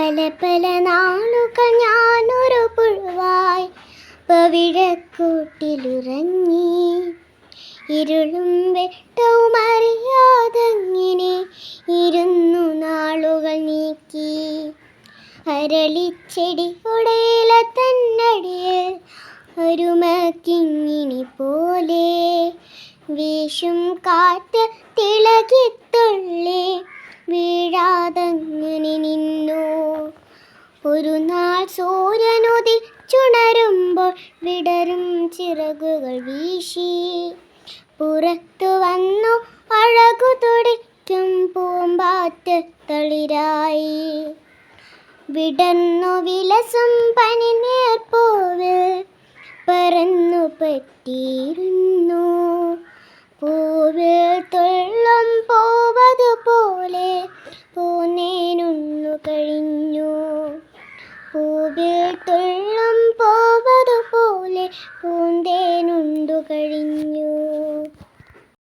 പല പല നാളുകൾ ഞാനൊരു പുഴുവായി പവിഴക്കൂട്ടിലുറങ്ങി. ഇരുളും വെട്ടവും അറിയാതങ്ങിനെ ഇരുന്നു നാളുകൾ നീക്കി. അരളിച്ചെടിയുടെ ഇല തന്നടിയിൽ ഒരുമക്കിങ്ങിണി പോലെ വീശും കാറ്റ് തിളകിത്തുള്ളി വീഴാതങ്ങനെ നിന്നു. ഒരു നാൾ സൂര്യനുദിച്ചുണരുമ്പോൾ വിടരും ചിറകുകൾ വീശി പുറത്തു വന്നു അഴകു തുടിക്കും പൂമ്പാറ്റത്തളിരായി. വിടർന്നു വിലസും പനിനീർപ്പൂവിൽ പറന്നു പറ്റിയിരുന്നു. പൂവിൽ തുള്ളും പൂവതുപോലെ പൂന്നേനു